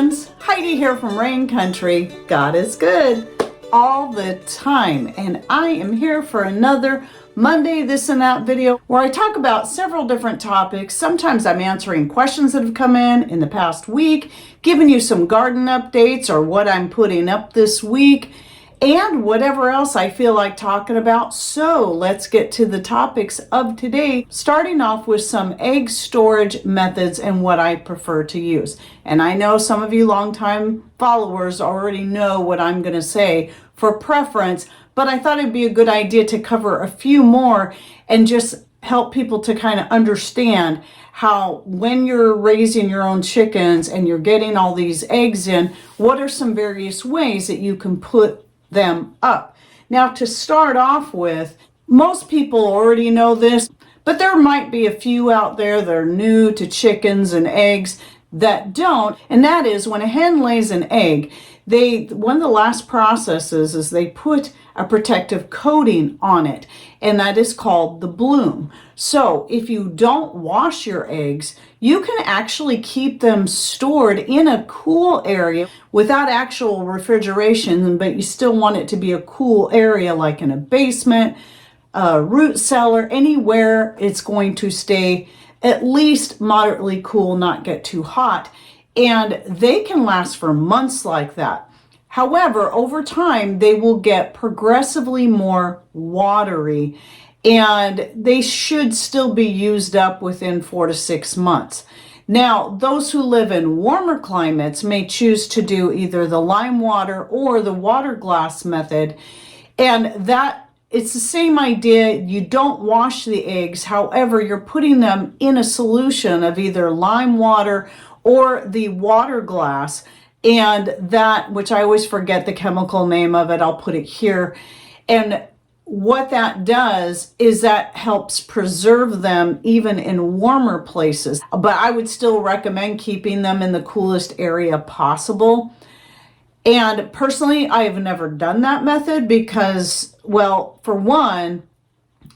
friends, Heidi here from Rain Country. God is good all the time, and I am here for another Monday This and That video where I talk about several different topics. Sometimes I'm answering questions that have come in the past week, giving you some garden updates or what I'm putting up this week, and whatever else I feel like talking about. So let's get to the topics of today, starting off with some egg storage methods and what I prefer to use. And I know some of you longtime followers already know what I'm going to say for preference, but I thought it'd be a good idea to cover a few more and just help people to kind of understand how when you're raising your own chickens and you're getting all these eggs in, what are some various ways that you can put them up. Now, to start off with, most people already know this, but there might be a few out there that are new to chickens and eggs that don't, and that is when a hen lays an egg, one of the last processes is they put a protective coating on it, and that is called the bloom. So if you don't wash your eggs, you can actually keep them stored in a cool area without actual refrigeration, but you still want it to be a cool area, like in a basement, a root cellar, anywhere it's going to stay at least moderately cool, not get too hot. And they can last for months like that. However, over time, they will get progressively more watery, and they should still be used up within 4 to 6 months. Now, those who live in warmer climates may choose to do either the lime water or the water glass method, and that it's the same idea. You don't wash the eggs. However, you're putting them in a solution of either lime water or the water glass, and that, which I always forget the chemical name of it, I'll put it here. And what that does is that helps preserve them even in warmer places. But I would still recommend keeping them in the coolest area possible. And personally, I have never done that method because, well, for one,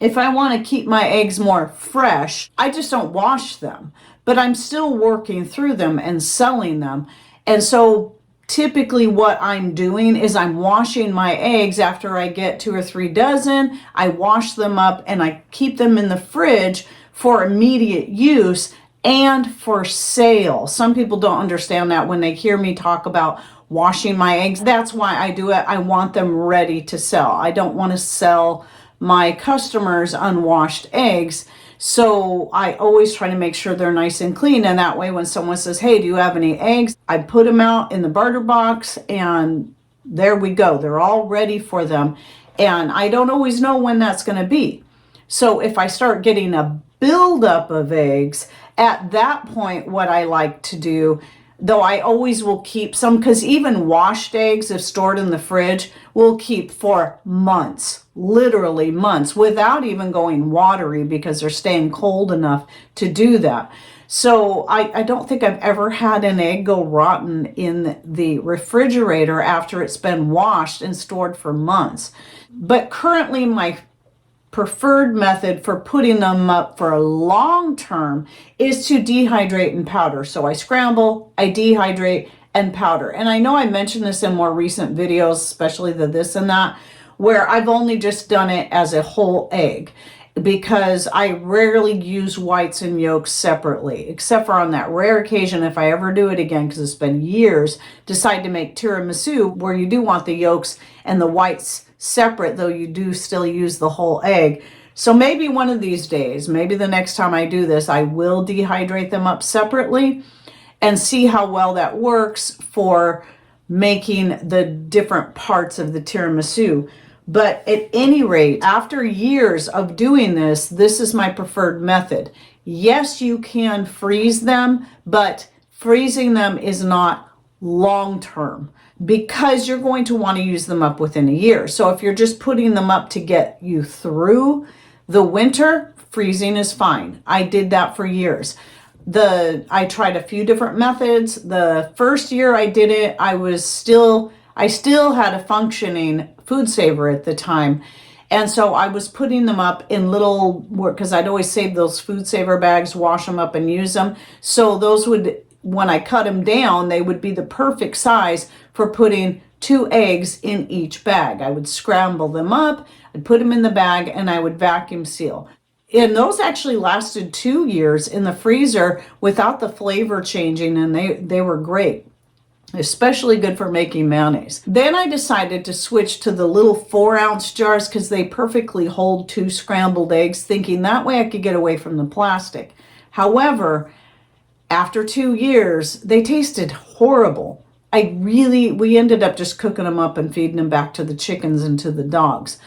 if I want to keep my eggs more fresh, I just don't wash them. But I'm still working through them and selling them. And so typically what I'm doing is I'm washing my eggs after I get 2 or 3 dozen. I wash them up and I keep them in the fridge for immediate use and for sale. Some people don't understand that when they hear me talk about washing my eggs. That's why I do it. I want them ready to sell. I don't want to sell my customers unwashed eggs. So I always try to make sure they're nice and clean. And that way, when someone says, hey, do you have any eggs? I put them out in the barter box and there we go. They're all ready for them. And I don't always know when that's going to be. So if I start getting a buildup of eggs, at that point, what I like to do, though I always will keep some, because even washed eggs, if stored in the fridge, will keep for months, literally months, without even going watery because they're staying cold enough to do that. So I don't think I've ever had an egg go rotten in the refrigerator after it's been washed and stored for months. But currently my preferred method for putting them up for a long term is to dehydrate and powder. So I scramble, I dehydrate and powder. And I know I mentioned this in more recent videos, especially the this and that, where I've only just done it as a whole egg because I rarely use whites and yolks separately, except for on that rare occasion, if I ever do it again, because it's been years, decide to make tiramisu where you do want the yolks and the whites separate, though you do still use the whole egg. So maybe one of these days, maybe the next time I do this, I will dehydrate them up separately and see how well that works for making the different parts of the tiramisu. But at any rate, after years of doing this, this is my preferred method. Yes, you can freeze them, but freezing them is not long term, because you're going to want to use them up within a year. So if you're just putting them up to get you through the winter, freezing is fine. I did that for years. I tried a few different methods. The first year I did it, I still had a functioning food saver at the time. And so I was putting them up in little, because I'd always save those food saver bags, wash them up and use them. So those would when I cut them down, they would be the perfect size for putting 2 eggs in each bag. I would scramble them up, I'd put them in the bag, and I would vacuum seal. And those actually lasted 2 years in the freezer without the flavor changing, and they were great. Especially good for making mayonnaise. Then I decided to switch to the little 4-ounce jars because they perfectly hold 2 scrambled eggs, thinking that way I could get away from the plastic. However, after 2 years, they tasted horrible. We ended up just cooking them up and feeding them back to the chickens and to the dogs.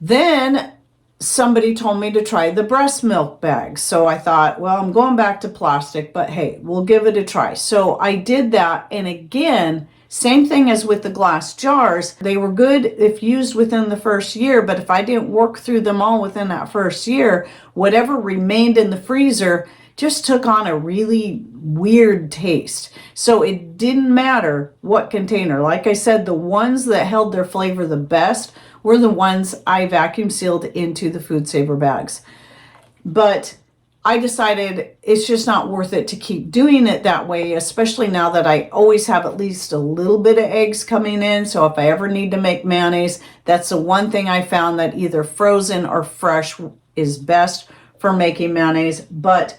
Then somebody told me to try the breast milk bags. So I thought, well, I'm going back to plastic, but hey, we'll give it a try. So I did that. And again, same thing as with the glass jars. They were good if used within the first year, but if I didn't work through them all within that first year, whatever remained in the freezer just took on a really weird taste. So it didn't matter what container. Like I said, the ones that held their flavor the best were the ones I vacuum sealed into the Food Saver bags. But I decided it's just not worth it to keep doing it that way, especially now that I always have at least a little bit of eggs coming in. So if I ever need to make mayonnaise, that's the one thing I found, that either frozen or fresh is best for making mayonnaise, but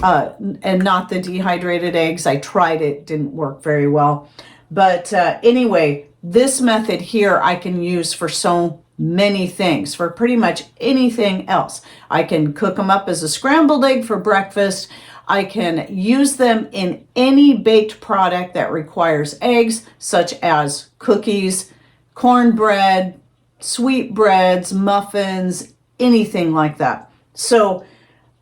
and not the dehydrated eggs. I tried it, didn't work very well. But anyway, this method here I can use for so many things, for pretty much anything else. I can cook them up as a scrambled egg for breakfast. I can use them in any baked product that requires eggs, such as cookies, cornbread, sweetbreads, muffins, anything like that. So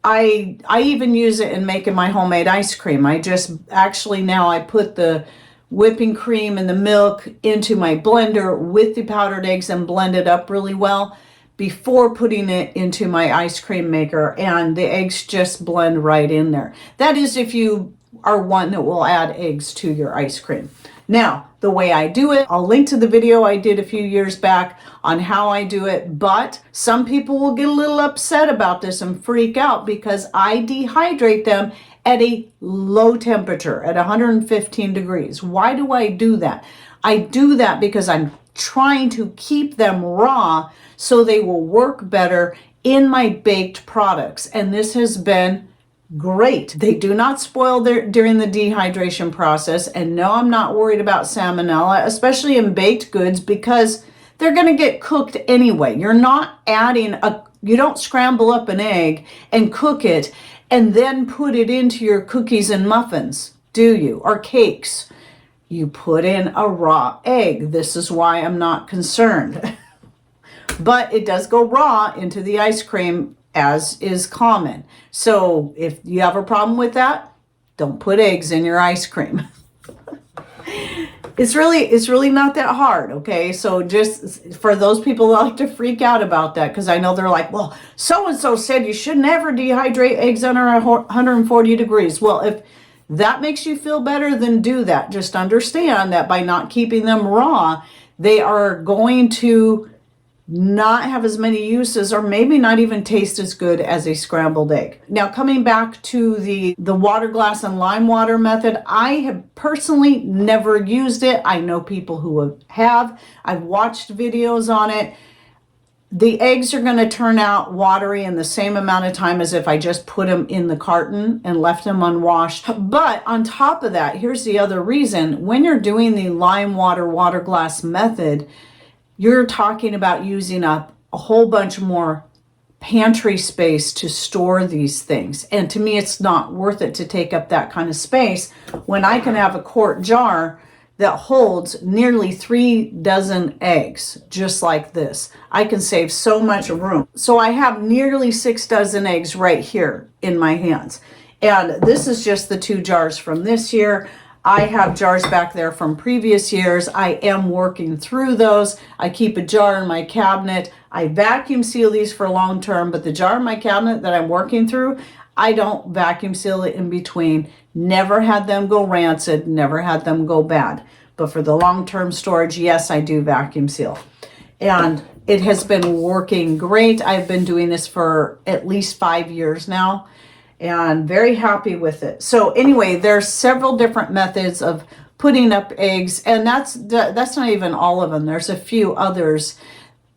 I even use it in making my homemade ice cream. Now I put the whipping cream and the milk into my blender with the powdered eggs and blend it up really well before putting it into my ice cream maker, and the eggs just blend right in there. That is if you are one that will add eggs to your ice cream. Now, the way I do it, I'll link to the video I did a few years back on how I do it, but some people will get a little upset about this and freak out because I dehydrate them at a low temperature, at 115 degrees. Why do I do that? I do that because I'm trying to keep them raw so they will work better in my baked products. And this has been great. They do not spoil during the dehydration process. And no, I'm not worried about salmonella, especially in baked goods, because they're going to get cooked anyway. You're not you don't scramble up an egg and cook it and then put it into your cookies and muffins, do you? Or cakes. You put in a raw egg. This is why I'm not concerned. But it does go raw into the ice cream, as is common. So if you have a problem with that, don't put eggs in your ice cream. It's really not that hard, okay? So just for those people that like to freak out about that, because I know they're like, well, so-and-so said you should never dehydrate eggs under 140 degrees. Well, if that makes you feel better, then do that. Just understand that by not keeping them raw, they are going to not have as many uses, or maybe not even taste as good as a scrambled egg. Now, coming back to the water glass and lime water method, I have personally never used it. I know people who have. I've watched videos on it. The eggs are going to turn out watery in the same amount of time as if I just put them in the carton and left them unwashed. But on top of that, here's the other reason. When you're doing the lime water glass method, you're talking about using up a whole bunch more pantry space to store these things. And to me, it's not worth it to take up that kind of space when I can have a quart jar that holds nearly 3 dozen eggs, just like this. I can save so much room. So I have nearly 6 dozen eggs right here in my hands. And this is just the 2 jars from this year. I have jars back there from previous years. I am working through those. I keep a jar in my cabinet. I vacuum seal these for long term, but the jar in my cabinet that I'm working through, I don't vacuum seal it in between. Never had them go rancid, never had them go bad. But for the long-term storage, yes, I do vacuum seal. And it has been working great. I've been doing this for at least 5 years now. and very happy with it. So anyway, there's several different methods of putting up eggs, and that's not even all of them. There's a few others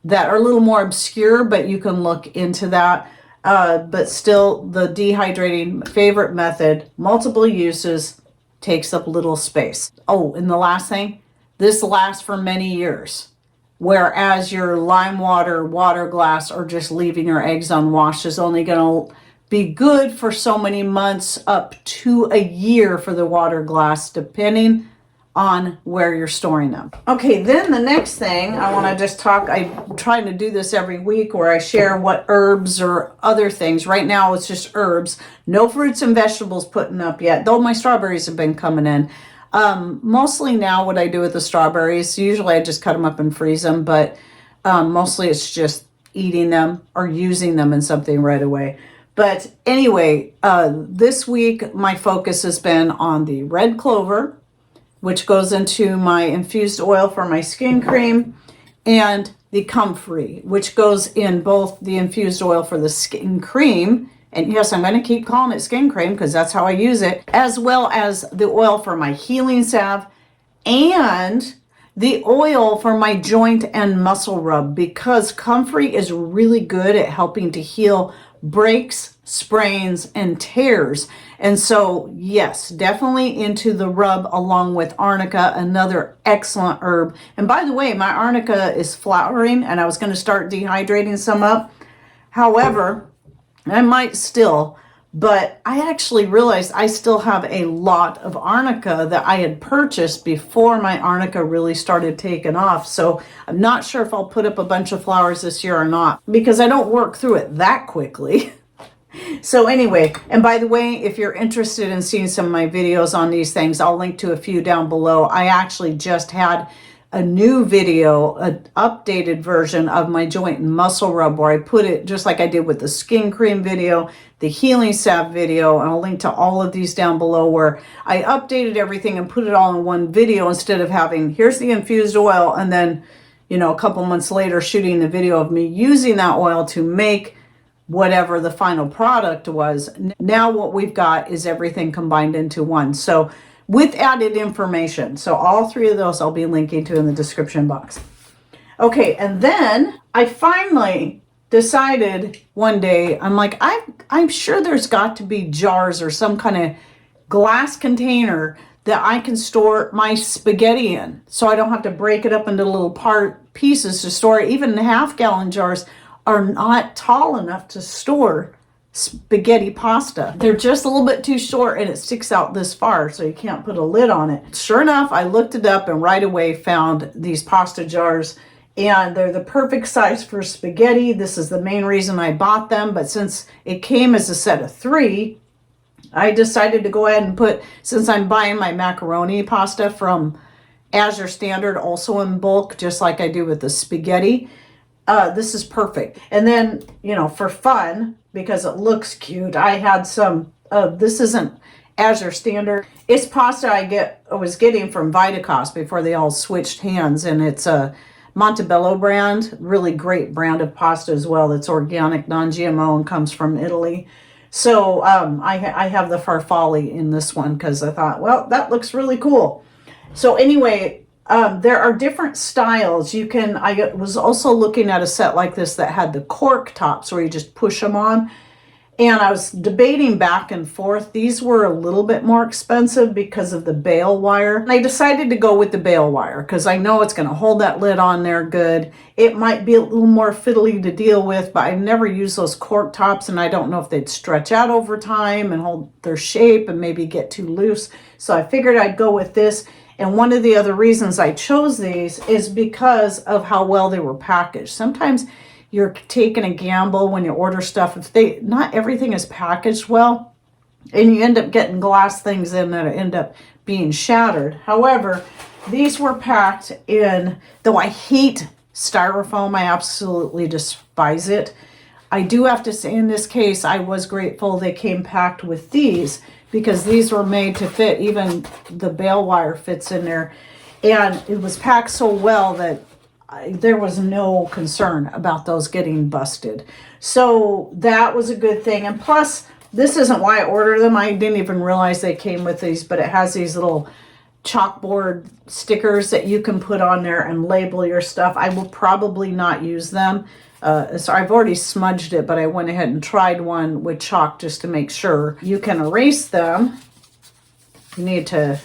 that are a little more obscure, but you can look into that. But still, the dehydrating, favorite method, multiple uses, takes up little space. Oh, and the last thing, this lasts for many years. Whereas your lime water glass, or just leaving your eggs unwashed is only going to be good for so many months, up to a year for the water glass, depending on where you're storing them. Okay, then the next thing I want to just talk, I'm trying to do this every week where I share what herbs or other things. Right now it's just herbs. No fruits and vegetables putting up yet, though my strawberries have been coming in. Mostly now what I do with the strawberries, usually I just cut them up and freeze them, but mostly it's just eating them or using them in something right away. But anyway, this week my focus has been on the red clover, which goes into my infused oil for my skin cream, and the Comfrey, which goes in both the infused oil for the skin cream, and yes, I'm going to keep calling it skin cream because that's how I use it, as well as the oil for my healing salve and the oil for my joint and muscle rub, because Comfrey is really good at helping to heal breaks, sprains, and tears. And so, yes, definitely into the rub along with arnica, another excellent herb. And by the way, my arnica is flowering, and I was going to start dehydrating some up. However, I might still, but I actually realized I still have a lot of arnica that I had purchased before my arnica really started taking off. So I'm not sure if I'll put up a bunch of flowers this year or not, because I don't work through it that quickly. So anyway, and by the way, if you're interested in seeing some of my videos on these things, I'll link to a few down below. I actually just had a new video, an updated version of my joint and muscle rub, where I put it just like I did with the skin cream video, the healing salve video, and I'll link to all of these down below, where I updated everything and put it all in one video instead of having, here's the infused oil, and then, you know, a couple months later shooting the video of me using that oil to make whatever the final product was. Now what we've got is everything combined into one. So with added information. So all three of those I'll be linking to in the description box. Okay, and then I finally decided one day, I'm like, I'm sure there's got to be jars or some kind of glass container that I can store my spaghetti in, so I don't have to break it up into little pieces to store it. Even the half-gallon jars are not tall enough to store spaghetti pasta. They're just a little bit too short, and it sticks out this far, so you can't put a lid on it. Sure enough, I looked it up and right away found these pasta jars, and they're the perfect size for spaghetti. This is the main reason I bought them, but since it came as a set of 3, I decided to go ahead and put, since I'm buying my macaroni pasta from Azure Standard, also in bulk, just like I do with the spaghetti, this is perfect. And then, you know, for fun, because it looks cute, I had some, this isn't Azure Standard. It's pasta I was getting from Vitacost before they all switched hands, and it's a Montebello brand, really great brand of pasta as well. That's organic, non-GMO, and comes from Italy. So I have the farfalle in this one because I thought, well, that looks really cool. So anyway, there are different styles. I was also looking at a set like this that had the cork tops where you just push them on. And I was debating back and forth. These were a little bit more expensive because of the bale wire. And I decided to go with the bale wire because I know it's going to hold that lid on there good. It might be a little more fiddly to deal with, but I've never used those cork tops, and I don't know if they'd stretch out over time and hold their shape and maybe get too loose. So I figured I'd go with this. And one of the other reasons I chose these is because of how well they were packaged. Sometimes you're taking a gamble when you order stuff. If not everything is packaged well, and you end up getting glass things in that end up being shattered. However, these were packed in, though I hate styrofoam, I absolutely despise it. I do have to say in this case, I was grateful they came packed with these, because these were made to fit. Even the bale wire fits in there, and it was packed so well that there was no concern about those getting busted. So that was a good thing. And plus, This isn't why I ordered them. I didn't even realize they came with these, but it has these little chalkboard stickers that you can put on there and label your stuff. I will probably not use them. So I've already smudged it, but I went ahead and tried one with chalk just to make sure. You can erase them. You need to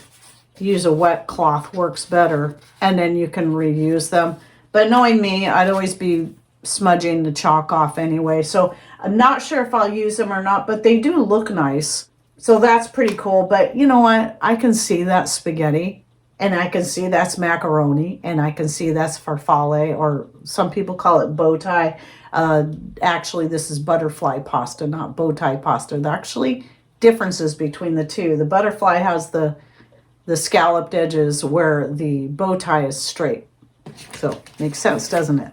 use a wet cloth, works better, and then you can reuse them. But knowing me, I'd always be smudging the chalk off anyway. So I'm not sure if I'll use them or not, but they do look nice. So that's pretty cool. But you know what? I can see that spaghetti, and I can see that's macaroni, and I can see that's farfalle, or some people call it bow tie. Actually, this is butterfly pasta, not bow tie pasta. There are actually differences between the two. The butterfly has the scalloped edges where the bow tie is straight. So makes sense, doesn't it?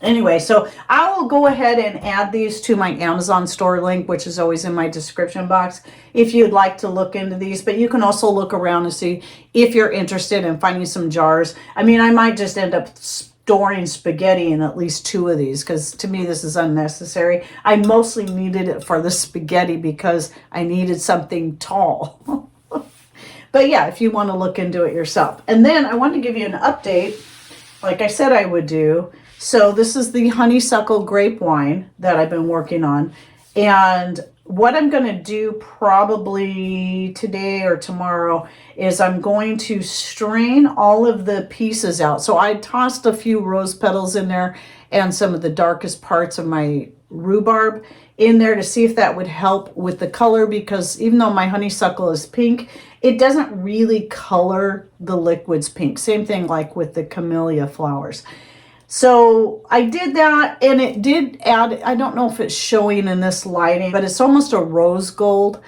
Anyway, so I will go ahead and add these to my Amazon store link, which is always in my description box, if you'd like to look into these. But you can also look around and see if you're interested in finding some jars. I mean, I might just end up storing spaghetti in at least 2 of these, because to me this is unnecessary. I mostly needed it for the spaghetti because I needed something tall. But yeah, if you want to look into it yourself. And then I want to give you an update, like I said I would do. So this is the Honeysuckle grape wine that I've been working on. And what I'm going to do probably today or tomorrow is I'm going to strain all of the pieces out. So I tossed a few rose petals in there and some of the darkest parts of my rhubarb in there to see if that would help with the color, because even though my honeysuckle is pink, it doesn't really color the liquids pink. Same thing like with the camellia flowers. So I did that, and it did add, I don't know if it's showing in this lighting, but it's almost a rose gold.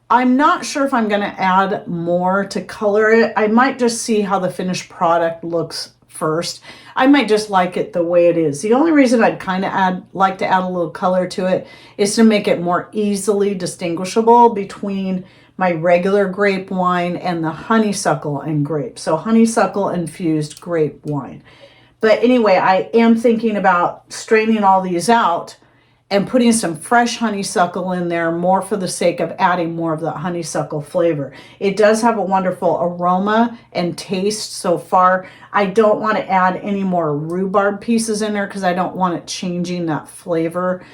I'm not sure if I'm going to add more to color it. I might just see how the finished product looks first. I might just like it the way it is. The only reason I'd kind of like to add a little color to it is to make it more easily distinguishable between my regular grape wine and the honeysuckle and grape. So honeysuckle infused grape wine. But anyway, I am thinking about straining all these out and putting some fresh honeysuckle in there, more for the sake of adding more of the honeysuckle flavor. It does have a wonderful aroma and taste so far. I don't want to add any more rhubarb pieces in there because I don't want it changing that flavor.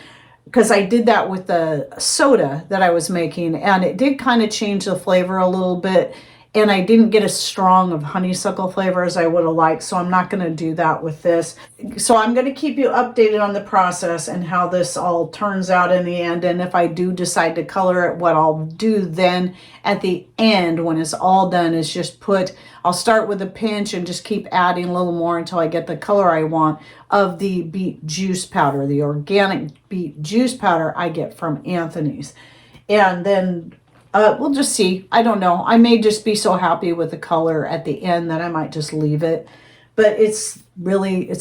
Because I did that with the soda that I was making, and it did kind of change the flavor a little bit. And I didn't get as strong of honeysuckle flavor as I would have liked, so I'm not going to do that with this. So I'm going to keep you updated on the process and how this all turns out in the end. And if I do decide to color it, what I'll do then at the end when it's all done is just I'll start with a pinch and just keep adding a little more until I get the color I want of the beet juice powder, the organic beet juice powder I get from Anthony's. And then we'll just see. I don't know. I may just be so happy with the color at the end that I might just leave it. But it's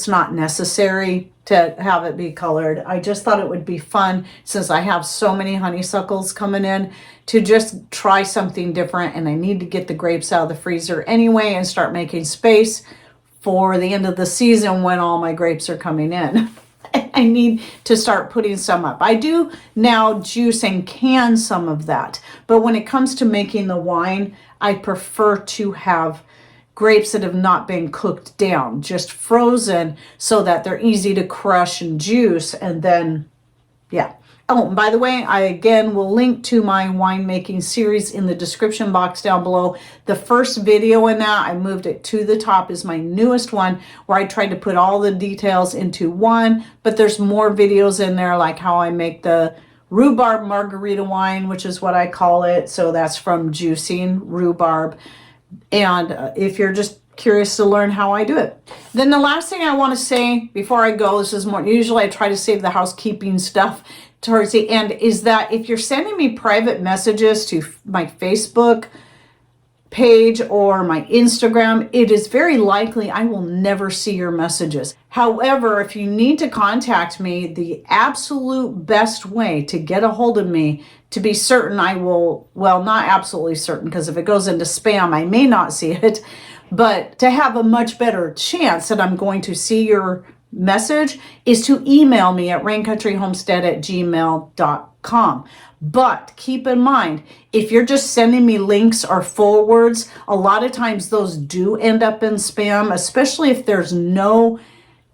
not necessary to have it be colored. I just thought it would be fun, since I have so many honeysuckles coming in, to just try something different. And I need to get the grapes out of the freezer anyway and start making space for the end of the season when all my grapes are coming in. I need to start putting some up. I do now juice and can some of that. But when it comes to making the wine, I prefer to have grapes that have not been cooked down, just frozen, so that they're easy to crush and juice. And then, yeah. Oh, and by the way, I again will link to my winemaking series in the description box down below. The first video in that, I moved it to the top, is my newest one, where I tried to put all the details into one, but there's more videos in there, like how I make the rhubarb margarita wine, which is what I call it. So that's from juicing rhubarb. And if you're just curious to learn how I do it. Then the last thing I want to say before I go, this is more, usually I try to save the housekeeping stuff towards the end, is that if you're sending me private messages to my Facebook page or my Instagram, it is very likely I will never see your messages. However, if you need to contact me, the absolute best way to get a hold of me, to be certain I will, well, not absolutely certain, because if it goes into spam, I may not see it, but to have a much better chance that I'm going to see your message is to email me at raincountryhomestead@gmail.com. But keep in mind, if you're just sending me links or forwards, a lot of times those do end up in spam, especially if there's no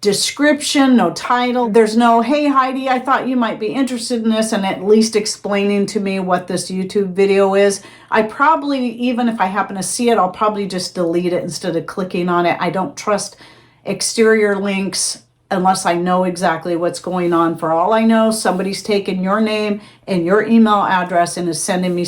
description, no title. There's no, hey Heidi, I thought you might be interested in this, and at least explaining to me what this YouTube video is. I probably, even if I happen to see it, I'll probably just delete it instead of clicking on it. I don't trust exterior links unless I know exactly what's going on. For all I know, somebody's taken your name and your email address and is sending me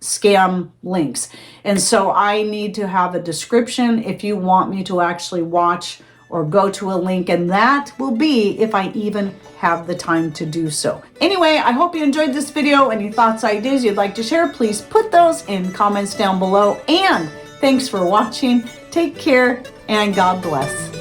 scam links. And so I need to have a description if you want me to actually watch or go to a link, and that will be if I even have the time to do so. Anyway, I hope you enjoyed this video. Any thoughts, ideas you'd like to share, please put those in comments down below. And thanks for watching. Take care and God bless.